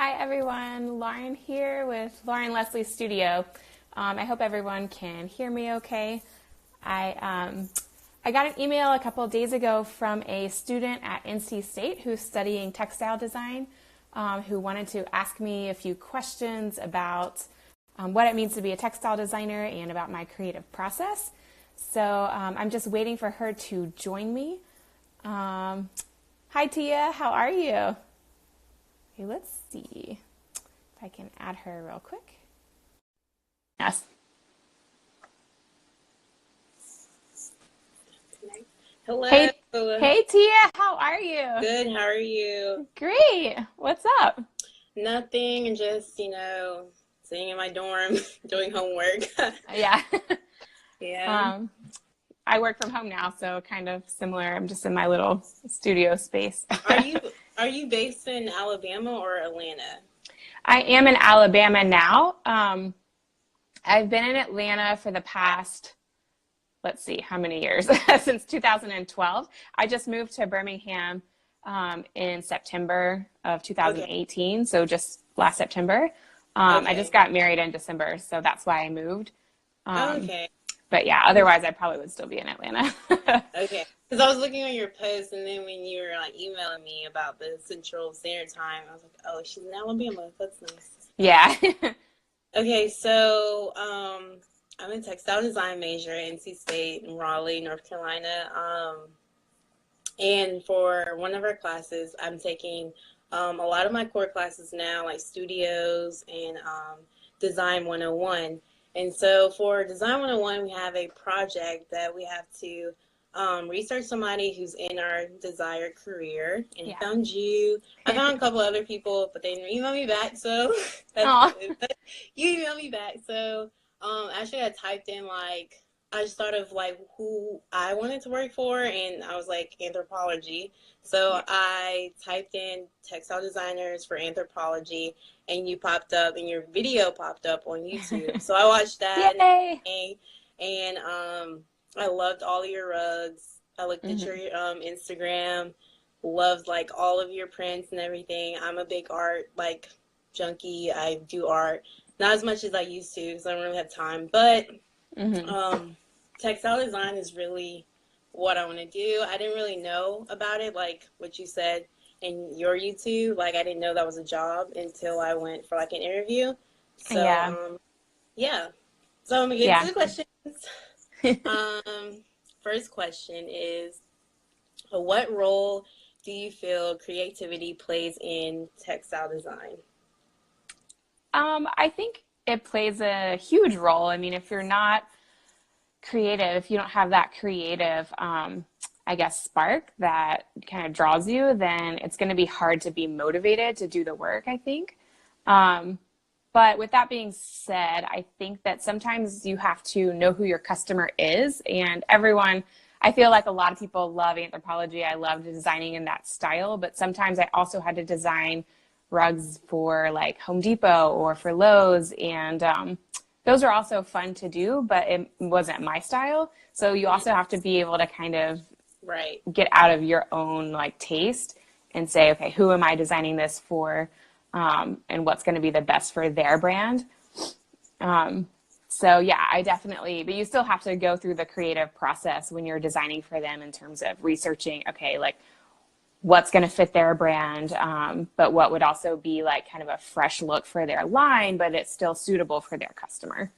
Hi everyone, Lauren here with Lauren Leslie Studio. I hope everyone can hear me okay. I got an email a couple of days ago from a student at NC State who's studying textile design, who wanted to ask me a few questions about what it means to be a textile designer and about my creative process. So I'm just waiting for her to join me. Hi Tia, how are you? Okay, let's see if I can add her real quick. Yes. Hello. Hey Tia, how are you? Good, how are you? Great. What's up? Nothing, just, sitting in my dorm, doing homework. Yeah. Yeah. I work from home now, so kind of similar. I'm just in my little studio space. Are you based in Alabama or Atlanta? I am in Alabama now. I've been in Atlanta for the past, let's see, how many years? Since 2012. I just moved to Birmingham in September of 2018, so just last September. I just got married in December, so that's why I moved. Okay. But yeah, otherwise I probably would still be in Atlanta. Okay. Because I was looking on your post, and then when you were emailing me about the Central Standard Time, I was like, oh, she's in Alabama. That's nice. Yeah. Okay, so I'm a textile design major at NC State in Raleigh, North Carolina. And for one of our classes, I'm taking a lot of my core classes now, like studios and Design 101. And so for Design 101, we have a project that we have to research somebody who's in our desired carear. And I found you. I found a couple other people, but they didn't email me back, so that's good. But you emailed me back. So actually I typed in I just thought of who I wanted to work for, and I was like anthropology. So I typed in textile designers for anthropology, and you popped up, and your video popped up on YouTube. So I watched that. Yay! And I loved all of your rugs. I looked at your Instagram, loved all of your prints and everything. I'm a big art junkie. I do art, not as much as I used to because I don't really have time, but textile design is really what I want to do. I didn't really know about it, like what you said in your YouTube. I didn't know that was a job until I went for an interview. So yeah. So I'm gonna get to the questions. First question is, what role do you feel creativity plays in textile design? I think it plays a huge role. I mean, if you're not creative, if you don't have that creative, I guess, spark that kind of draws you, then it's going to be hard to be motivated to do the work, I think. But with that being said, I think that sometimes you have to know who your customer is, and everyone, I feel like a lot of people love anthropology. I loved designing in that style, but sometimes I also had to design rugs for Home Depot or for Lowe's, and those are also fun to do, but it wasn't my style. So you also have to be able to kind of get out of your own taste and say, okay, who am I designing this for, and what's going to be the best for their brand. So yeah, I definitely, but you still have to go through the creative process when you're designing for them in terms of researching, okay, what's going to fit their brand, but what would also be kind of a fresh look for their line, but it's still suitable for their customer.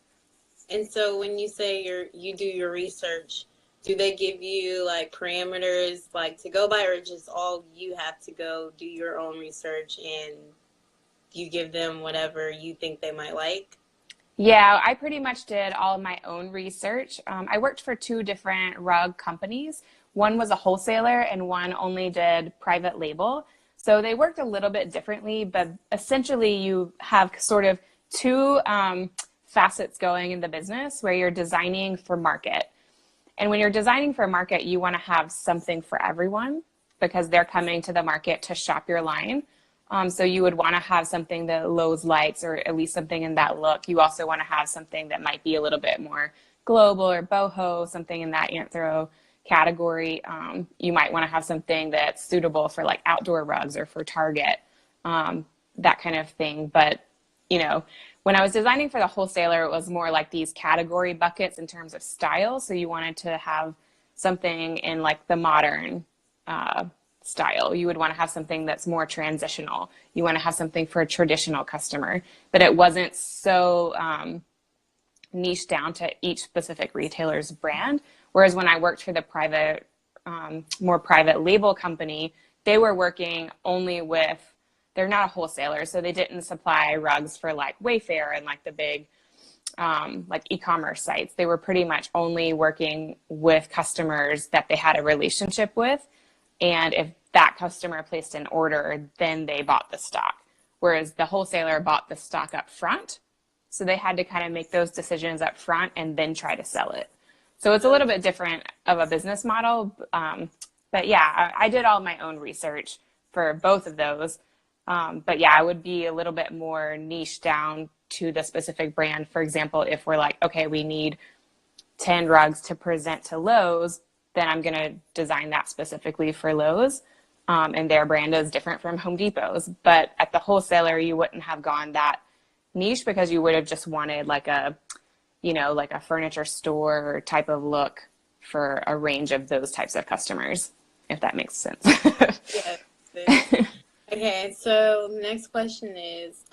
And so when you say you do your research, do they give you parameters to go by, or just all you have to go do your own research and you give them whatever you think they might like? Yeah, I pretty much did all of my own research. I worked for 2 different rug companies. One was a wholesaler and one only did private label. So they worked a little bit differently, but essentially you have sort of 2 facets going in the business where you're designing for market. And when you're designing for market, you want to have something for everyone because they're coming to the market to shop your line. So you would want to have something that Lowe's likes, or at least something in that look. You also want to have something that might be a little bit more global or boho, something in that anthro category. You might want to have something that's suitable for outdoor rugs or for Target. that kind of thing. But, you know, when I was designing for the wholesaler, it was more like these category buckets in terms of style. So you wanted to have something in like the modern style. You would want to have something that's more transitional. You want to have something for a traditional customer, but it wasn't so niche down to each specific retailer's brand. Whereas when I worked for the private, more private label company, they were working only with, they're not a wholesaler, so they didn't supply rugs for like Wayfair and like the big like e-commerce sites. They were pretty much only working with customers that they had a relationship with. And if that customer placed an order, then they bought the stock. Whereas the wholesaler bought the stock up front. So they had to kind of make those decisions up front and then try to sell it. So it's a little bit different of a business model. But yeah, I did all my own research for both of those. But yeah, I would be a little bit more niche down to the specific brand. For example, if we're like, okay, we need 10 rugs to present to Lowe's, then I'm going to design that specifically for Lowe's. And their brand is different from Home Depot's. But at the wholesaler, you wouldn't have gone that niche because you would have just wanted like a, you know, like a furniture store type of look for a range of those types of customers, if that makes sense. Yes. Okay, so the next question is,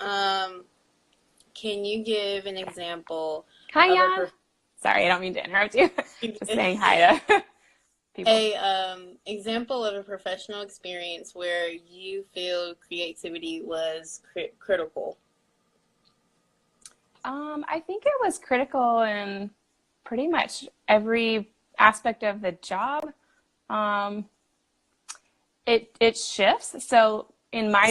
can you give an example Hi, of Jan. Sorry, I don't mean to interrupt you. Just saying hi to people. Example of a professional experience where you feel creativity was critical? I think it was critical in pretty much every aspect of the job. It shifts. So in my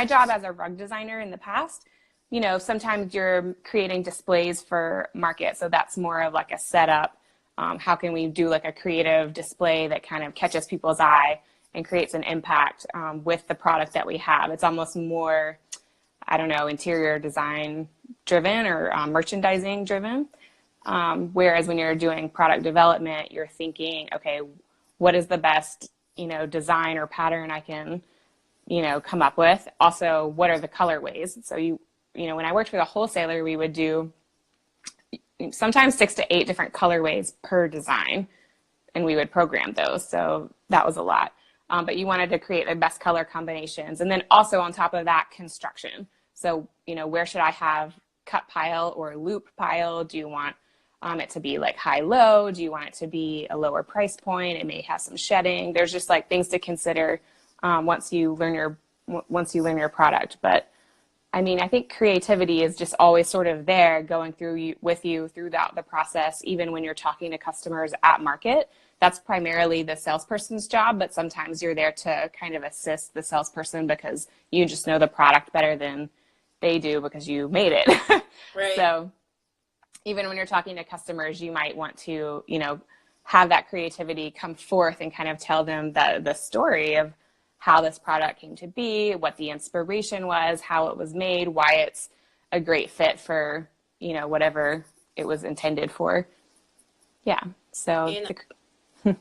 job as a rug designer in the past, you know, sometimes you're creating displays for market. So that's more of like a setup. How can we do like a creative display that kind of catches people's eye and creates an impact with the product that we have? It's almost more, I don't know, interior design driven or merchandising driven. Whereas when you're doing product development, you're thinking, okay, what is the best, you know, design or pattern I can, you know, come up with? Also, what are the colorways? So you know, when I worked for the wholesaler, we would do sometimes 6 to 8 different colorways per design, and we would program those. So that was a lot. But you wanted to create the best color combinations. And then also on top of that, construction. So, you know, where should I have cut pile or loop pile? Do you want it to be like high-low? Do you want it to be a lower price point? It may have some shedding. There's just like things to consider once you learn your product. But I mean, I think creativity is just always sort of there going through with you throughout the process, even when you're talking to customers at market. That's primarily the salesperson's job, but sometimes you're there to kind of assist the salesperson because you just know the product better than they do because you made it. Right. So even when you're talking to customers, you might want to, you know, have that creativity come forth and kind of tell them the story of how this product came to be, what the inspiration was, how it was made, why it's a great fit for, you know, whatever it was intended for. Yeah. So go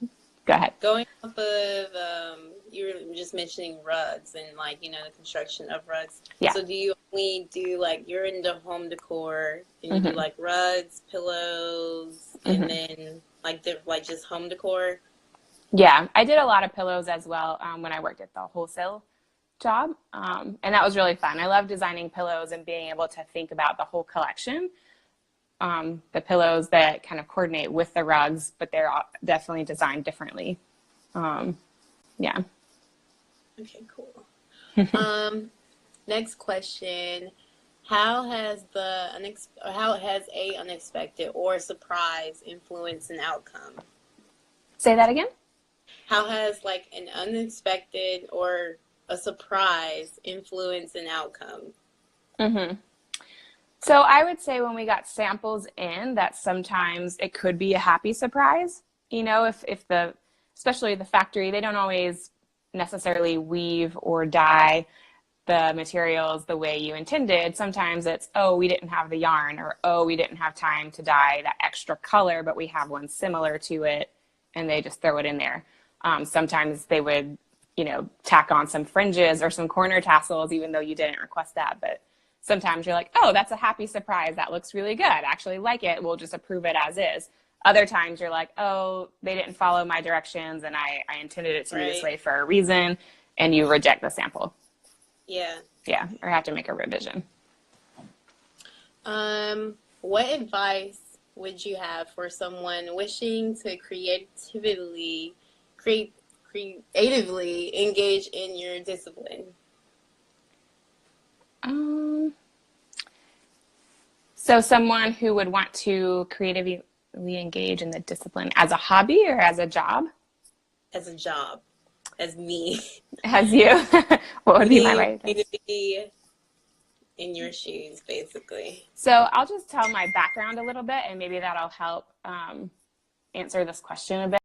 ahead. Going off of, you were just mentioning rugs and like, you know, the construction of rugs. Yeah. So do you only do like, you're into home decor and you do like rugs, pillows, and then like just home decor? Yeah, I did a lot of pillows as well when I worked at the wholesale job. And that was really fun. I love designing pillows and being able to think about the whole collection. The pillows that kind of coordinate with the rugs, but they're definitely designed differently. Yeah. Okay, cool. Next question. How has a unexpected or surprise influenced an outcome? Say that again? How has like an unexpected or a surprise influenced an outcome? So I would say when we got samples in, that sometimes it could be a happy surprise. You know, if especially the factory, they don't always necessarily weave or dye the materials the way you intended. Sometimes it's, oh, we didn't have the yarn, or oh, we didn't have time to dye that extra color, but we have one similar to it, and they just throw it in there. Sometimes they would you know, tack on some fringes or some corner tassels, even though you didn't request that. But sometimes you're like, oh, that's a happy surprise. That looks really good. I actually like it. We'll just approve it as is. Other times you're like, oh, they didn't follow my directions and I intended it to be this way for a reason, and you reject the sample. Yeah. Yeah, or have to make a revision. What advice would you have for someone wishing to creatively engage in your discipline? So someone who would want to creatively engage in the discipline as a hobby or as a job? As a job. As me. As you? What would be my right? Me to be in your shoes, basically. So I'll just tell my background a little bit, and maybe that'll help answer this question a bit.